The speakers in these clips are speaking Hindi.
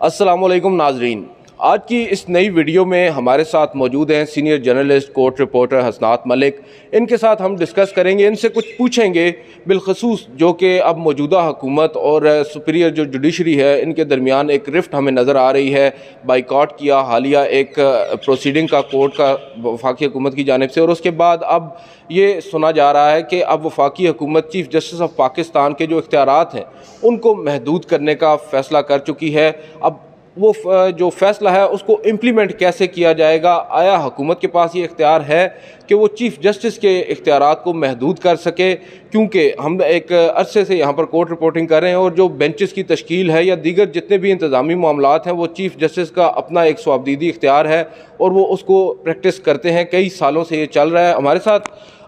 अस्सलाम वालेकुम नाजरीन, आज की इस नई वीडियो में हमारे साथ मौजूद हैं सीनियर जर्नलिस्ट कोर्ट रिपोर्टर हसनात मलिक। इनके साथ हम डिस्कस करेंगे, इनसे कुछ पूछेंगे बिलखसूस जो कि अब मौजूदा हुकूमत और सुपीरियर जो जुडिशरी है इनके दरमियान एक रिफ्ट हमें नज़र आ रही है। बाइकआउट किया हालिया एक प्रोसीडिंग का कोर्ट का वफाकी हुकूमत की जानिब से, और उसके बाद अब ये सुना जा रहा है कि अब वफाकी हुकूमत चीफ़ जस्टिस ऑफ पाकिस्तान के जो इख्तियारात हैं उनको महदूद करने का फ़ैसला कर चुकी है। अब वो जो फ़ैसला है उसको इम्प्लीमेंट कैसे किया जाएगा? आया हुकूमत के पास ये इख्तियार है कि वो चीफ़ जस्टिस के इख्तियारात को महदूद कर सके? क्योंकि हम एक अरसे से यहाँ पर कोर्ट रिपोर्टिंग कर रहे हैं और जो बेंचेस की तश्कील है या दीगर जितने भी इंतज़ामी मामलात हैं वो चीफ़ जस्टिस का अपना एक स्वाबदीदी इख्तियार है और वो उसको प्रैक्टिस करते हैं। कई सालों से ये चल रहा है। हमारे साथ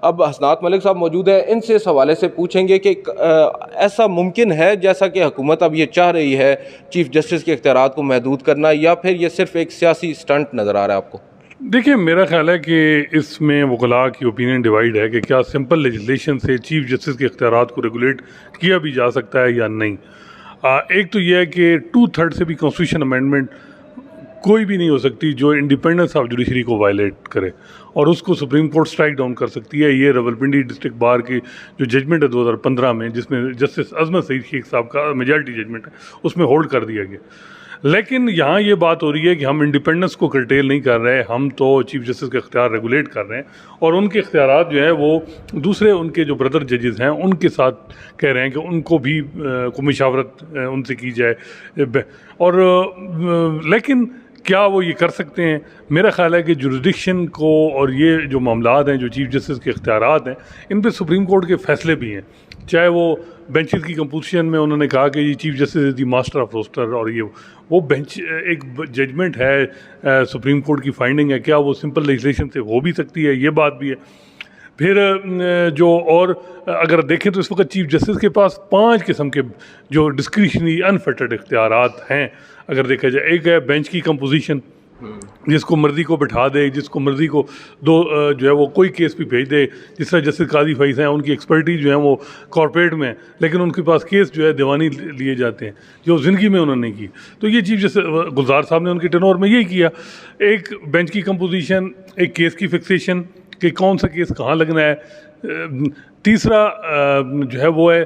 अब हसनात मलिक साहब मौजूद हैं, इनसे इस हवाले से पूछेंगे कि ऐसा मुमकिन है जैसा कि हुकूमत अब ये चाह रही है चीफ़ जस्टिस के इख्तियारात को महदूद करना, या फिर ये सिर्फ एक सियासी स्टंट नज़र आ रहा है आपको? देखिए, मेरा ख्याल है कि इसमें वकला की ओपिनियन डिवाइड है कि क्या सिंपल लेजिस्लेशन से चीफ जस्टिस के इख्तियारात को रेगुलेट किया भी जा सकता है या नहीं। एक तो यह है कि 2/3 से भी कॉन्स्टिट्यूशन अमेंडमेंट कोई भी नहीं हो सकती जो इंडिपेंडेंस ऑफ जुडिशरी को वायलेट करे, और उसको सुप्रीम कोर्ट स्ट्राइक डाउन कर सकती है। ये रावलपिंडी डिस्ट्रिक्ट बार की जो जजमेंट है 2015 में, जिसमें जस्टिस अजमत सईद शेख साहब का मेजॉरिटी जजमेंट है, उसमें होल्ड कर दिया गया। लेकिन यहाँ ये बात हो रही है कि हम इंडिपेंडेंस को कर्टेल नहीं कर रहे, हम तो चीफ जस्टिस के इख्तियार रेगुलेट कर रहे हैं, और उनके इख्तियारात जो है वो दूसरे उनके जो ब्रदर जजेस हैं उनके साथ कह रहे हैं कि उनको भी को मशावरत उनसे की जाए। और लेकिन क्या वो ये कर सकते हैं? मेरा ख्याल है कि जुरिडिक्शन को और ये जो मामलात हैं जो चीफ जस्टिस के इख्तियारात हैं इन पे सुप्रीम कोर्ट के फैसले भी हैं। चाहे वो बेंचेस की कंपोजिशन में उन्होंने कहा कि ये chief justice is the master of roster, और ये वो बेंच एक जजमेंट है, सुप्रीम कोर्ट की फाइंडिंग है, क्या वो सिंपल लेजिस्लेशन से हो भी सकती है? ये बात भी है। फिर जो और अगर देखें तो इस वक्त चीफ जस्टिस के पास 5 किस्म के जो डिस्क्रिशनरी अनफिटेड इख्तियारात हैं अगर देखा जाए। एक है बेंच की कंपोजिशन, जिसको मर्ज़ी को बिठा दे, जिसको मर्ज़ी को जो है वो कोई केस भी भेज दे। जिस तरह जस्टिस काजी फैज हैं, उनकी एक्सपर्टीज़ जो है वो कॉर्पोरेट में है, लेकिन उनके पास केस जो है दीवानी लिए जाते हैं जो ज़िंदगी में उन्होंने नहीं की। तो ये चीफ जस्टिस गुलजार साहब ने उनके टेनोर में यही किया। एक बेंच की कंपोजिशन, एक केस की फिक्सेशन कि कौन सा केस कहाँ लगना है। तीसरा जो है वो है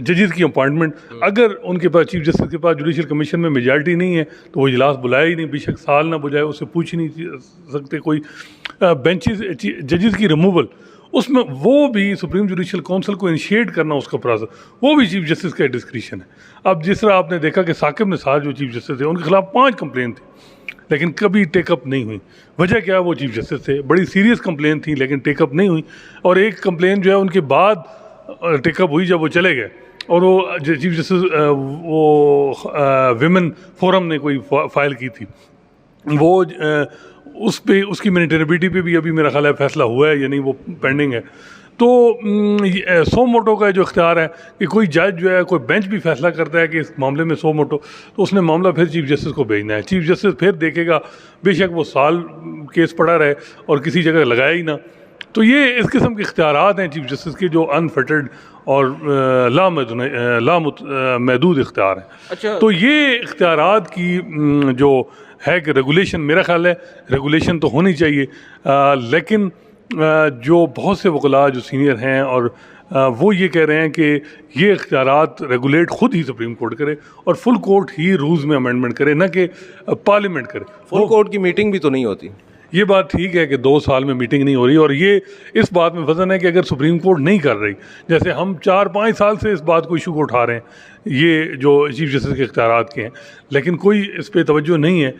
जजेस की अपॉइंटमेंट। अगर उनके पास चीफ जस्टिस के पास जुडिशल कमीशन में मेजॉरिटी नहीं है तो वो इजलास बुलाया ही नहीं, बेशक साल ना बुलाए, उससे पूछ नहीं सकते कोई। बेंचेस जजेस की रिमूवल, उसमें वो भी सुप्रीम जुडिशल काउंसिल को इनिशिएट करना, उसका प्रोसेस, वो भी चीफ जस्टिस का डिस्क्रिशन है। अब जिस तरह आपने देखा कि साकिब निसार जो चीफ जस्टिस थे उनके खिलाफ 5 कंप्लेन थी लेकिन कभी टेकअप नहीं हुई। वजह क्या है? वो चीफ जस्टिस थे, बड़ी सीरियस कंप्लेन थी लेकिन टेकअप नहीं हुई। और एक कंप्लेन जो है उनके बाद टेकअप हुई जब वो चले गए, और वो चीफ जस्टिस वो विमेन फोरम ने कोई फाइल की थी, वो उस पे उसकी मेंटेनेबिलिटी पे भी अभी मेरा ख्याल है फैसला हुआ है या नहीं, वो पेंडिंग है। तो सो मोटो का जो इख्तियार है कि कोई जज जो है, कोई बेंच भी फैसला करता है कि इस मामले में सो मोटो, तो उसने मामला फिर चीफ जस्टिस को भेजना है। चीफ जस्टिस फिर देखेगा, बेशक वो साल केस पड़ा रहे और किसी जगह लगाया ही ना। तो ये इस किस्म के इख्तियारात हैं चीफ जस्टिस के जो अनफिटेड और लामहदूद इख्तियार हैं। अच्छा, तो ये इख्तियारात की जो है कि रेगुलेशन, मेरा ख्याल है रेगुलेशन तो होनी चाहिए, लेकिन जो बहुत से वकला जो सीनियर हैं और वो ये कह रहे हैं कि ये इख्तियारात रेगुलेट खुद ही सुप्रीम कोर्ट करे और फुल कोर्ट ही रूल्स में अमेंडमेंट करे, ना कि पार्लियामेंट करे। फुल कोर्ट की मीटिंग भी तो नहीं होती। ये बात ठीक है कि 2 साल में मीटिंग नहीं हो रही, और ये इस बात में वजन है कि अगर सुप्रीम कोर्ट नहीं कर रही, जैसे हम 4-5 साल से इस बात को इशू को उठा रहे हैं, ये जो चीफ जस्टिस के इख्तियारात के हैं, लेकिन कोई इस पे तवज्जो नहीं है।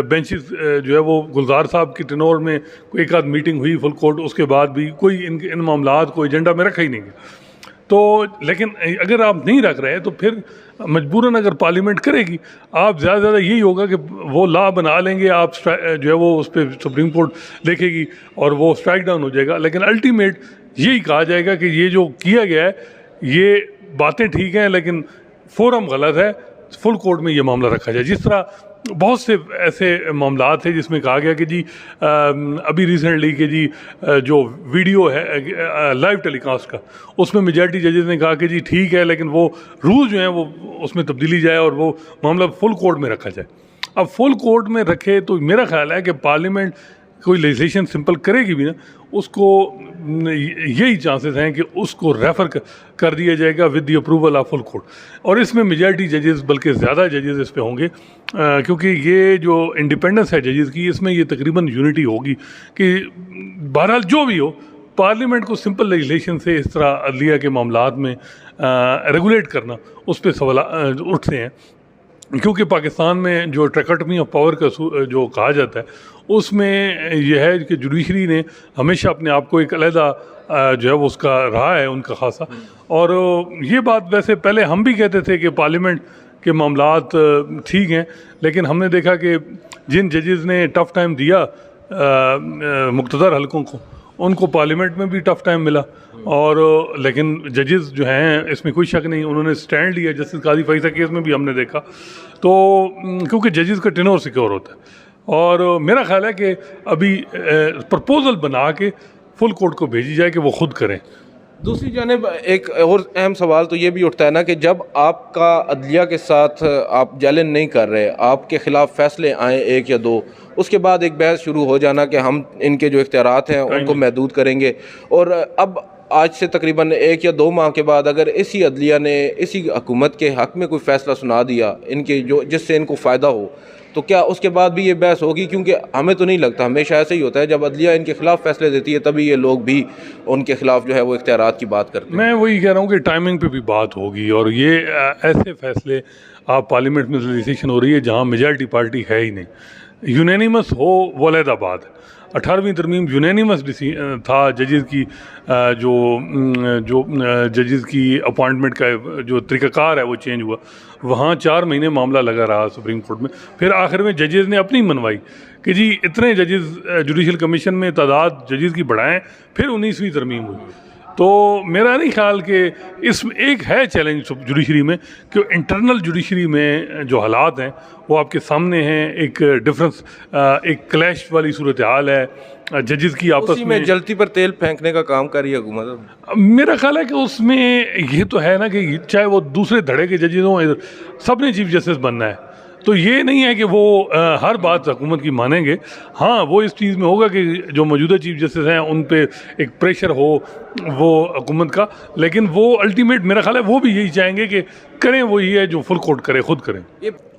बेंचेस जो है वो गुलजार साहब की टेनोर में कोई एक आध मीटिंग हुई फुल कोर्ट, उसके बाद भी कोई इन मामलात को एजेंडा में रखा ही नहीं गया। तो लेकिन अगर आप नहीं रख रहे तो फिर मजबूरन अगर पार्लियामेंट करेगी, आप ज़्यादा यही होगा कि वो लॉ बना लेंगे, आप जो है वो उस पर सुप्रीम कोर्ट देखेगी और वो स्ट्राइक डाउन हो जाएगा। लेकिन अल्टीमेट यही कहा जाएगा कि ये जो किया गया है ये बातें ठीक हैं लेकिन फोरम गलत है, फुल कोर्ट में ये मामला रखा जाए। जिस तरह बहुत से ऐसे मामला थे जिसमें कहा गया कि जी अभी रिसेंटली कि जी जो वीडियो है लाइव टेलीकास्ट का, उसमें मेजॉरिटी जजेस ने कहा कि जी ठीक है, लेकिन वो रूल जो हैं वो उसमें तब्दीली जाए और वो मामला फुल कोर्ट में रखा जाए। अब फुल कोर्ट में रखे तो मेरा ख्याल है कि पार्लियामेंट कोई लेजिस्लेशन सिंपल करेगी भी ना, उसको यही चांसेस हैं कि उसको रेफ़र कर दिया जाएगा with the approval of full court. और इसमें मेजॉरिटी जजेस, बल्कि ज़्यादा जजेस इस पे होंगे, क्योंकि ये जो इंडिपेंडेंस है जजेस की, इसमें ये तकरीबन यूनिटी होगी कि बहरहाल जो भी हो, पार्लियामेंट को सिंपल लेजिस्लेशन से इस तरह अदलिया के मामलात में रेगुलेट करना, उस पर सवाल उठते हैं। क्योंकि पाकिस्तान में जो ट्रैकोटमी ऑफ पावर का जो कहा जाता है, उसमें यह है कि जुडिशरी ने हमेशा अपने आप को एक अलहदा जो है वो उसका रहा है उनका खासा। और ये बात वैसे पहले हम भी कहते थे कि पार्लियामेंट के मामलात ठीक हैं, लेकिन हमने देखा कि जिन जजेस ने टफ़ टाइम दिया मुक़्तदर हलकों को, उनको पार्लियामेंट में भी टफ़ टाइम मिला। और लेकिन जजेस जो हैं, इसमें कोई शक नहीं, उन्होंने स्टैंड लिया। जस्टिस काजी फैसल केस में भी हमने देखा, तो क्योंकि जजेस का टेनोर सिक्योर होता है। और मेरा ख्याल है कि अभी प्रपोज़ल बना के फुल कोर्ट को भेजी जाए कि वो खुद करें। दूसरी जानिब एक और अहम सवाल तो ये भी उठता है ना कि जब आपका अदलिया के साथ आप जैलेंज नहीं कर रहे, आपके ख़िलाफ़ फ़ैसले आए एक या दो, उसके बाद एक बहस शुरू हो जाना कि हम इनके जो इख्तियारात हैं उनको महदूद करेंगे। और अब आज से तकरीबन 1 या 2 माह के बाद अगर इसी अदलिया ने इसी हुकूमत के हक़ में कोई फ़ैसला सुना दिया इनके जो जिससे इनको फ़ायदा हो, तो क्या उसके बाद भी ये बहस होगी? क्योंकि हमें तो नहीं लगता, हमेशा ऐसे ही होता है, जब अदलिया इनके खिलाफ फैसले देती है तभी ये लोग भी उनके खिलाफ जो है वो इख्तियारात की बात करते हैं। मैं वही कह रहा हूँ कि टाइमिंग पे भी बात होगी। और ये ऐसे फैसले आप पार्लियामेंट में लेजिस्लेशन हो रही है जहाँ मेजॉरिटी पार्टी है ही नहीं, यूनानिमस हो वो अलग बात है। 18वीं तरमीम यूनानिमस था। जजेस की जो जजेस की अपॉइंटमेंट का जो तरीक़ाकार है वो चेंज हुआ। वहाँ 4 महीने मामला लगा रहा सुप्रीम कोर्ट में। फिर आखिर में जजेस ने अपनी मनवाई कि जी इतने जजेस जुडिशल कमीशन में तादाद जजेस की बढ़ाएं, फिर 19वीं तरमीम हुई। तो मेरा नहीं ख्याल कि इसमें एक है चैलेंज जुडिशरी में कि इंटरनल जुडिशरी में जो हालात हैं वो आपके सामने हैं। एक डिफरेंस, एक क्लैश वाली सूरत हाल है जजेस की आपस में जलती पर तेल फेंकने का काम कर रही है हुकूमत। मेरा ख्याल है कि उसमें ये तो है ना कि चाहे वो दूसरे धड़े के जजेस हों, सब ने चीफ जस्टिस बनना है। तो ये नहीं है कि वो हर बात हुकूमत की मानेंगे। हाँ, वो इस चीज़ में होगा कि जो मौजूदा चीफ जस्टिस हैं उन पे एक प्रेशर हो वो हुकूमत का, लेकिन वो अल्टीमेट मेरा ख्याल है वो भी यही चाहेंगे कि करें वो ये है जो फुल कोर्ट करे, खुद करें।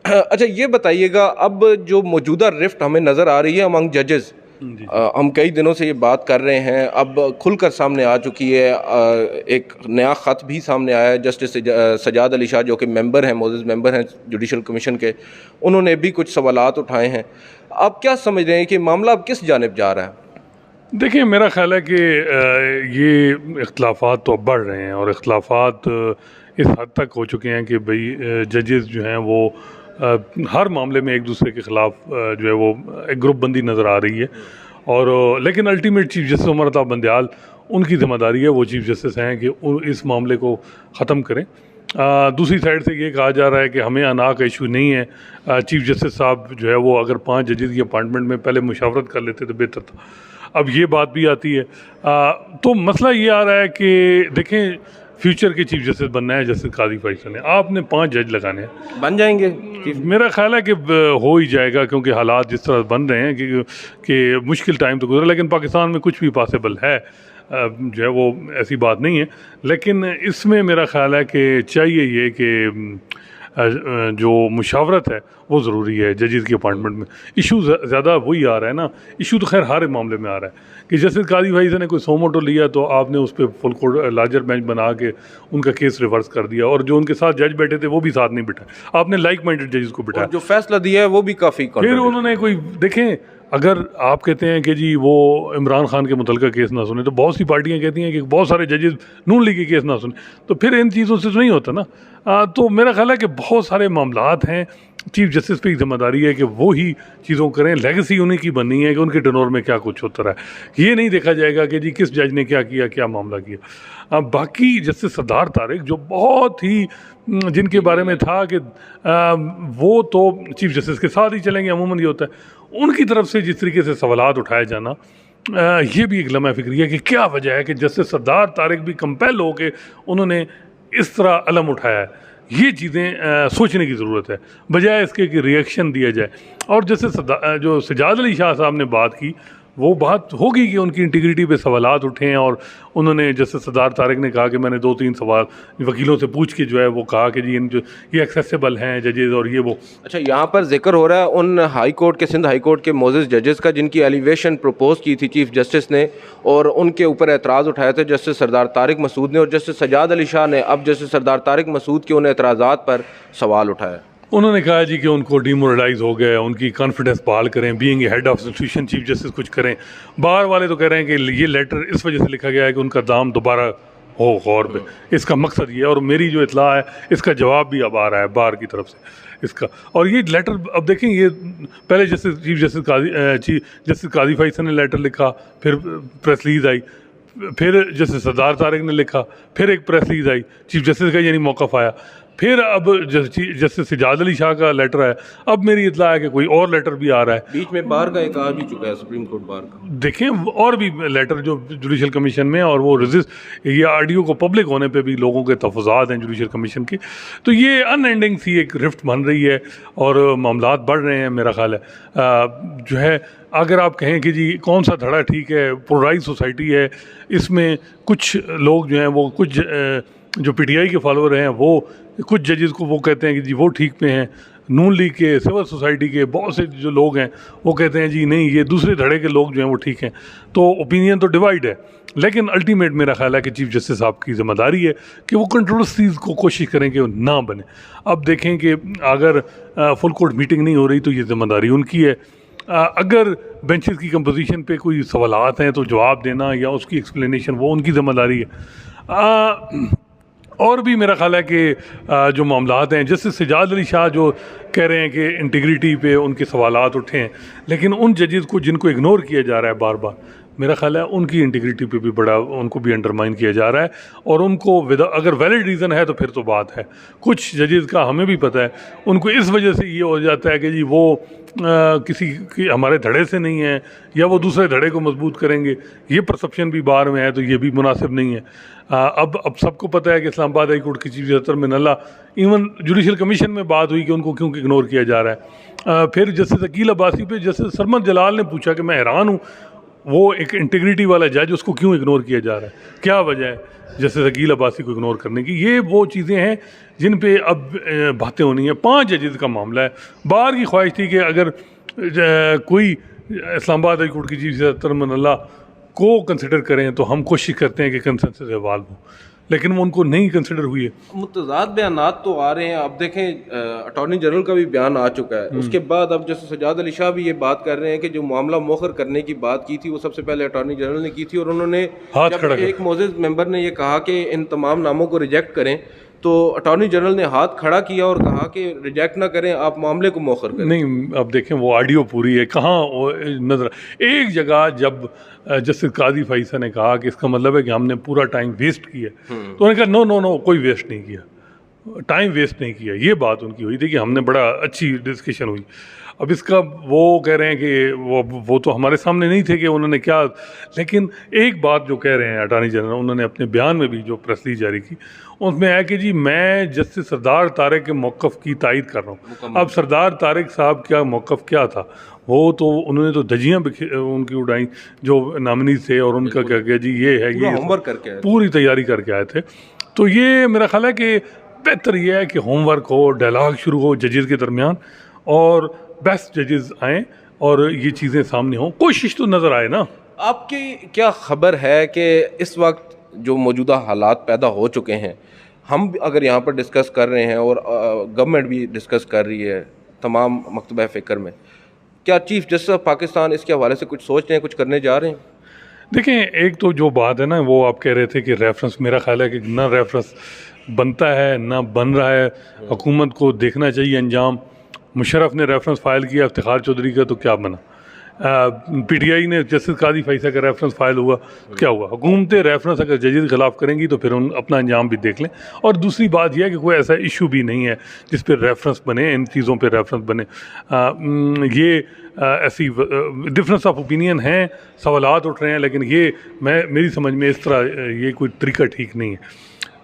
अच्छा, ये बताइएगा, अब जो मौजूदा रिफ्ट हमें नज़र आ रही है अमंग जजेस, हम कई दिनों से ये बात कर रहे हैं, अब खुलकर सामने आ चुकी है। एक नया ख़त भी सामने आया है। जस्टिस सजाद अली शाह जो कि मेंबर हैं, मोअज़्ज़ज़ मेंबर हैं जुडिशल कमीशन के, उन्होंने भी कुछ सवालात उठाए हैं। आप क्या समझ रहे हैं कि मामला अब किस जानिब जा रहा है? देखिए, मेरा ख्याल है कि ये इख्तिलाफ़ात तो अब बढ़ रहे हैं और इख्तिलाफ़ात इस हद तक हो चुके हैं कि भाई जजेस जो हैं वो हर मामले में एक दूसरे के ख़िलाफ़ जो है वो एक ग्रुप बंदी नज़र आ रही है। और लेकिन ultimate chief justice Umar Ata Bandial, उनकी ज़िम्मेदारी है, वो चीफ जस्टिस हैं कि इस मामले को ख़त्म करें। दूसरी साइड से ये कहा जा रहा है कि हमें अना का इशू नहीं है। चीफ जस्टिस साहब जो है वो अगर 5 जजेस की अपॉइंटमेंट में पहले मुशावरत कर लेते तो बेहतर था। अब ये बात भी आती है। तो मसला ये आ रहा है कि देखें, फ्यूचर के चीफ जस्टिस बनना है जस्टिस काजी फैसल ने, आपने 5 जज लगाने हैं, बन जाएंगे। मेरा ख्याल है कि हो ही जाएगा, क्योंकि हालात जिस तरह बन रहे हैं कि मुश्किल टाइम तो गुजरा, लेकिन पाकिस्तान में कुछ भी पॉसिबल है, जो है वो ऐसी बात नहीं है। लेकिन इसमें मेरा ख्याल है कि चाहिए ये कि जो मुशावरत है वो ज़रूरी है जजेस की अपॉइंटमेंट में। इशू ज़्यादा वही आ रहा है ना, इशू तो खैर हर मामले में आ रहा है कि जस्टिस काजी भाई ने कोई सोमोटो लिया तो आपने उस पर फुल कोर्ट लार्जर बेंच बना के उनका केस रिवर्स कर दिया, और जो उनके साथ जज बैठे थे वो भी साथ नहीं बिठाए, आपने लाइक माइंडेड जजेस को बिठाया। जो फैसला दिया है वो भी काफ़ी, फिर उन्होंने कोई देखें, अगर आप कहते हैं कि जी वो इमरान खान के मुतल्लिका केस ना सुने, तो बहुत सी पार्टियां कहती हैं कि बहुत सारे जजेस नून लीग के केस ना सुने, तो फिर इन चीज़ों से तो नहीं होता ना। तो मेरा ख्याल है कि बहुत सारे मामलात हैं चीफ जस्टिस पे जिम्मेदारी है कि वो ही चीज़ों करें। लेगेसी उन्हीं की बननी है कि उनके टेनोर में क्या कुछ होता रहा है। ये नहीं देखा जाएगा कि जी किस जज ने क्या किया, क्या मामला किया। अब बाकी जस्टिस सरदार तारिक जो बहुत ही जिनके बारे में था कि वो तो चीफ जस्टिस के साथ ही चलेंगे, अमूमन ये होता है, उनकी तरफ से जिस तरीके से सवालात उठाए जाना, ये भी एक लम्हा फिक्री है कि क्या वजह है कि जस्टिस सरदार तारिक भी कंपेल हो के उन्होंने इस तरह अलम उठाया है। ये चीज़ें सोचने की ज़रूरत है, बजाय इसके कि रिएक्शन दिया जाए। और जैसे जो सजाद अली शाह साहब ने बात की, वो बात होगी कि उनकी इंटीग्रिटी पे सवालात उठे हैं, और उन्होंने जैसे सरदार तारिक ने कहा कि मैंने 2-3 सवाल वकीलों से पूछ के जो है वो कहा कि जी इन जो ये एक्सेसिबल हैं जजेज़ और ये वो। अच्छा, यहाँ पर जिक्र हो रहा है उन हाई कोर्ट के, सिंध हाई कोर्ट के मोजिज़ जजेस का जिनकी एलिवेशन प्रपोज की थी चीफ जस्टिस ने, और उनके ऊपर एतराज़ उठाए थे जस्टिस सरदार तारिक मसूद ने, और जस्टिस सजाद अली शाह ने अब जस्टिस सरदार तारिक मसूद के उन एतराज़ात पर सवाल उठाया। उन्होंने कहा जी कि उनको डिमोरलाइज हो गया, उनकी कॉन्फिडेंस बहाल करें, being head of institution chief justice कुछ करें। बाहर वाले तो कह रहे हैं कि ये लेटर इस वजह से लिखा गया है कि उनका दाम दोबारा हो गौर पे, इसका मकसद ये है। और मेरी जो इतला है इसका जवाब भी अब आ रहा है बाहर की तरफ से इसका। और ये लेटर अब देखें, ये पहले चीफ जस्टिस काजी फैसल ने लेटर लिखा, फिर प्रेस रिलीज आई, फिर जस्टिस सरदार तारिक ने लिखा, फिर एक प्रेस रिलीज आई, चीफ जस्टिस का यानी मौक़िफ़ आया, फिर अब जस्टिस सजाद अली शाह का लेटर है, अब मेरी इतला है कि कोई और लेटर भी आ रहा है। बीच में बार का एक आ भी चुका है, सुप्रीम कोर्ट बार का। देखें और भी लेटर जो जुडिशल कमीशन में, और वो ये ऑडियो को पब्लिक होने पे भी लोगों के तफज़ात हैं जुडिशल कमीशन के। तो ये अनएंडिंग सी एक रिफ्ट बन रही है और मामलात बढ़ रहे हैं। मेरा ख्याल है जो है, अगर आप कहें कि जी कौन सा धड़ा ठीक है, पोलराइज सोसाइटी है, इसमें कुछ लोग जो हैं वो कुछ जो पीटीआई के फॉलोअर हैं वो कुछ जजेस को वो कहते हैं कि जी वो ठीक पे हैं, नून लीग के, सिविल सोसाइटी के बहुत से जो लोग हैं वो कहते हैं जी नहीं ये दूसरे धड़े के लोग जो हैं वो ठीक हैं। तो ओपिनियन तो डिवाइड है, लेकिन अल्टीमेट मेरा ख्याल है कि चीफ जस्टिस साहब की जिम्मेदारी है कि वो कंट्रोवर्सीज़ को कोशिश करें कि वो ना बने। अब देखें कि अगर फुल कोर्ट मीटिंग नहीं हो रही तो ये जिम्मेदारी उनकी है। अगर बेंचेस की कंपोजिशन पे कोई सवालात हैं तो जवाब देना या उसकी एक्सप्लेनेशन वो उनकी जिम्मेदारी है। और भी मेरा ख्याल है कि जो मामलात हैं, जैसे सजाद अली शाह जो कह रहे हैं कि इंटीग्रिटी पे उनके सवालात उठे हैं, लेकिन उन जजेस को जिनको इग्नोर किया जा रहा है बार बार, मेरा ख्याल है उनकी इंटीग्रिटी पे भी बड़ा उनको भी अंडरमाइन किया जा रहा है। और उनको अगर वैलिड रीज़न है तो फिर तो बात है। कुछ जजेस का हमें भी पता है उनको इस वजह से ये हो जाता है कि जी वो किसी हमारे धड़े से नहीं है या वो दूसरे धड़े को मजबूत करेंगे, ये परसेप्शन भी बाहर में है, तो ये भी मुनासिब नहीं है। अब सबको पता है कि इस्लामाबाद हाई कोर्ट की chief justice Minallah, even judicial commission में बात हुई कि उनको क्यों इग्नोर किया जा रहा है। फिर जस्टिस अकील अब्बासी पे जस्टिस सरमद जलाल ने पूछा कि मैं हैरान हूँ, वो एक इंटीग्रिटी वाला जज, उसको क्यों इग्नोर किया जा रहा है, क्या वजह है जस्टिस अकील अब्बासी को इग्नोर करने की। ये वो चीज़ें हैं जिन पे अब बातें होनी है। 5 जजेस का मामला है। बाहर की ख्वाहिश थी कि अगर कोई इस्लामाबाद हाई कोर्ट की चीफ जस्टिस मिनल्ला को कंसिडर करें तो हम कोशिश करते हैं कि कंसेंसस इवाल्व हो, लेकिन वो उनको नहीं कंसिडर हुई है। मुतज़ाद बयानात तो आ रहे हैं। अब देखें अटॉर्नी जनरल का भी बयान आ चुका है, उसके बाद अब जैसे सजाद अली शाह भी ये बात कर रहे हैं कि जो मामला मौखर करने की बात की थी वो सबसे पहले अटॉर्नी जनरल ने की थी, और उन्होंने जब एक मोअज़्ज़िज़ मेंबर ने ये कहा कि इन तमाम नामों को रिजेक्ट करें तो अटॉर्नी जनरल ने हाथ खड़ा किया और कहा कि रिजेक्ट ना करें, आप मामले को मौखर करें। नहीं, अब देखें वो ऑडियो पूरी है, कहाँ नजर एक जगह जब जस्टिस काजी फैसल ने कहा कि इसका मतलब है कि हमने पूरा टाइम वेस्ट किया, तो उन्होंने कहा नो कोई वेस्ट नहीं किया, टाइम वेस्ट नहीं किया। ये बात उनकी हुई थी कि हमने बड़ा अच्छी डिस्कशन हुई। अब इसका वो कह रहे हैं कि वो तो हमारे सामने नहीं थे कि उन्होंने क्या, लेकिन एक बात जो कह रहे हैं अटॉर्नी जनरल, उन्होंने अपने बयान में भी जो प्रेस रिलीज जारी की उसमें है कि जी मैं जस्टिस सरदार तारिक के मौक़िफ़ की तायद कर रहा हूँ। अब सरदार तारिक साहब क्या मौक़िफ़ क्या था, वो तो उन्होंने तो धजियाँ उनकी उड़ाई जो नामिनी थे, और उनका क्या किया जी ये है, ये होमवर्क करके पूरी तैयारी करके आए थे। तो ये मेरा ख्याल है कि बेहतर ये है कि होमवर्क हो, डायलॉग शुरू हो जजेस के दरमियान, और बेस्ट जजेस आएँ और ये चीज़ें सामने हों, कोशिश तो नज़र आए ना। आपकी क्या खबर है कि इस वक्त जो मौजूदा हालात पैदा हो चुके हैं, हम अगर यहाँ पर डिस्कस कर रहे हैं और गवर्नमेंट भी डिस्कस कर रही है तमाम मकतबा फ़िक्र में, क्या चीफ जस्टिस ऑफ पाकिस्तान इसके हवाले से कुछ सोच रहे हैं, कुछ करने जा रहे हैं? देखें, एक तो जो बात है ना, वो आप कह रहे थे कि रेफरेंस, मेरा ख्याल है कि ना रेफरेंस बनता है ना बन रहा है, हुकूमत को देखना चाहिए अंजाम। मुशर्रफ ने रेफरेंस फाइल किया इफ्तिखार चौधरी का, तो क्या बना? PTI ने जस्टिस कादी फैसल का रेफरेंस फाइल हुआ, क्या हुआ? हुकूमतें रेफरेंस अगर जजेस के खिलाफ करेंगी तो फिर उन अपना अंजाम भी देख लें। और दूसरी बात यह है कि कोई ऐसा इशू भी नहीं है जिस पर रेफरेंस बने, इन चीज़ों पे रेफरेंस बने। ये ऐसी डिफरेंस ऑफ ओपिनियन हैं, सवालात उठ रहे हैं, लेकिन ये मेरी समझ में इस तरह ये कोई तरीका ठीक नहीं है।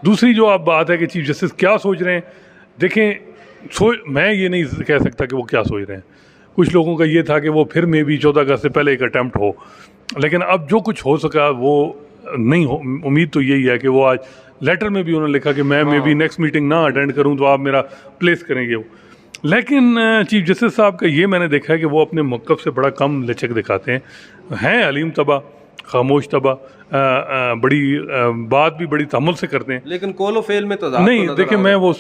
दूसरी जो आप बात है कि चीफ जस्टिस क्या सोच रहे हैं, देखें मैं ये नहीं कह सकता कि वो क्या सोच रहे हैं। कुछ लोगों का ये था कि वो फिर में भी 14 अगस्त से पहले एक अटैम्प्ट हो, लेकिन अब जो कुछ हो सका वो नहीं हो। उम्मीद तो यही है कि वो आज लेटर में भी उन्होंने लिखा कि मैं मे बी नेक्स्ट मीटिंग ना अटेंड करूं तो आप मेरा प्लेस करेंगे वो। लेकिन चीफ जस्टिस साहब का ये मैंने देखा है कि वो अपने मौक़िफ़ से बड़ा कम लचक दिखाते हैं अलीम तबा, खामोश तबा, बड़ी बात भी बड़ी तहम्मुल से करते हैं, लेकिन कॉल फेल में तो नहीं। देखिए मैं वो,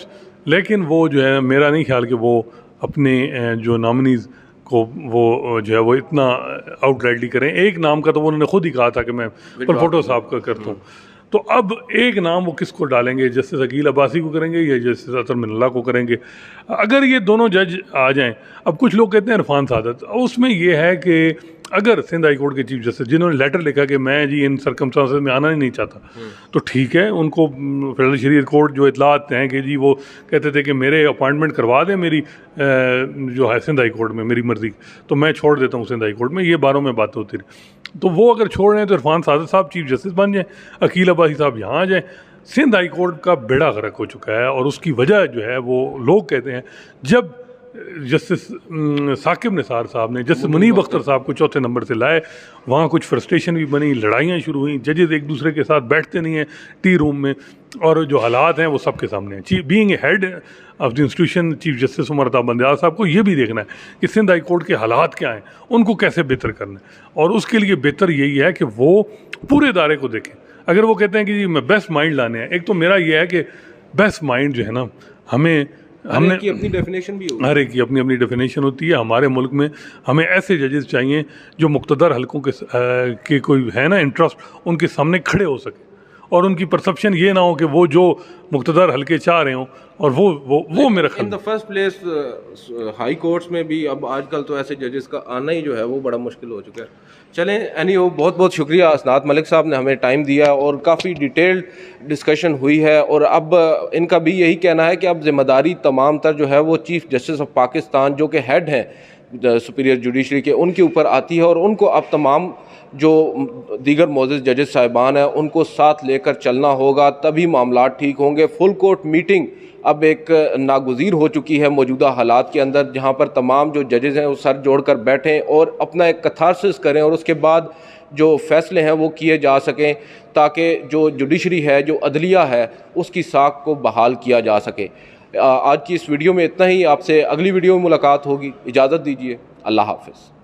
लेकिन वो जो है मेरा नहीं ख्याल कि वो अपने जो नॉमिनीज़ को वो जो है वो इतना आउटराइटली करें। एक नाम का तो वो उन्होंने खुद ही कहा था कि मैं परफोटो साहब का करता हूँ, तो अब एक नाम वो किसको डालेंगे? जस्टिस अकील अब्बासी को करेंगे या जस्टिस अतर मिनल्ला को करेंगे? अगर ये दोनों जज आ जाएं, अब कुछ लोग कहते हैं इरफान सादत, उसमें ये है कि अगर सिंध हाई कोर्ट के चीफ जस्टिस जिन्होंने लेटर लिखा कि मैं जी इन सर्कमस्टांसेस में आना ही नहीं चाहता, तो ठीक है, उनको फेडरल शरीयत कोर्ट जो इतलात हैं कि जी वो कहते थे कि मेरे अपॉइंटमेंट करवा दें मेरी जो है सिंध हाई कोर्ट में, मेरी मर्ज़ी, तो मैं छोड़ देता हूँ सिंध हाई कोर्ट में, ये बारों में बात होती रही। तो वो अगर छोड़ रहे हैं तो इरफान सादत साहब चीफ जस्टिस बन जाएँ, अकील अब्बासी साहब यहाँ आ जाएँ। सिंध हाई कोर्ट का बेड़ा गर्क हो चुका है, और उसकी वजह जो है वो लोग कहते हैं जब जस्टिस साकिब निसार साहब ने जस्टिस मुनीब अख्तर साहब को चौथे नंबर से लाए, वहाँ कुछ फ्रस्ट्रेशन भी बनी, लड़ाइयाँ शुरू हुई, जजेस एक दूसरे के साथ बैठते नहीं हैं टी रूम में, और जो हालात हैं वो सबके सामने हैं। Being a head of the institution chief justice Umar Ata Bandial साहब को ये भी देखना है कि सिंध हाई कोर्ट के हालात क्या हैं, उनको कैसे बेहतर करना है, और उसके लिए बेहतर यही है कि वो पूरे इदारे को देखें। अगर वो कहते हैं कि जी मैं बेस्ट माइंड लाने हैं, एक तो मेरा ये है कि बेस्ट माइंड जो है ना, हमने की अपनी डेफिनेशन भी हर एक की अपनी अपनी डेफिनेशन होती है। हमारे मुल्क में हमें ऐसे जजेस चाहिए जो मुक़्तदर हलकों के कोई है ना इंटरेस्ट, उनके सामने खड़े हो सके, और उनकी परसेप्शन ये ना हो कि वो जो मुक़्तदर हलके चाह रहे हों, और वो मेरा ख्याल। In the first place high courts में भी अब आजकल तो ऐसे जजेस का आना ही जो है वो बड़ा मुश्किल हो चुका है। चलें, एनीहो बहुत बहुत शुक्रिया असनात मलिक साहब ने हमें टाइम दिया, और काफ़ी डिटेल्ड डिस्कशन हुई है। और अब इनका भी यही कहना है कि अब जिम्मेदारी तमाम तर जो है वो चीफ़ जस्टिस ऑफ पाकिस्तान जो कि हेड हैं सुपीरियर जुडिशरी के, उनके ऊपर आती है, और उनको अब तमाम जो दीगर मोअज़्ज़ज़ जजेस साहिबान हैं उनको साथ लेकर चलना होगा, तभी मामला ठीक होंगे। फुल कोर्ट मीटिंग अब एक नागुज़ीर हो चुकी है मौजूदा हालात के अंदर, जहाँ पर तमाम जो जजेस हैं वो सर जोड़कर बैठें और अपना एक कथारसिस करें, और उसके बाद जो फ़ैसले हैं वो किए जा सकें, ताकि जो जुडिशरी है, जो अदलिया है, उसकी साख को बहाल किया जा सके। आज की इस वीडियो में इतना ही। आपसे अगली वीडियो में मुलाकात होगी। इजाज़त दीजिए। अल्लाह हाफ़िज़।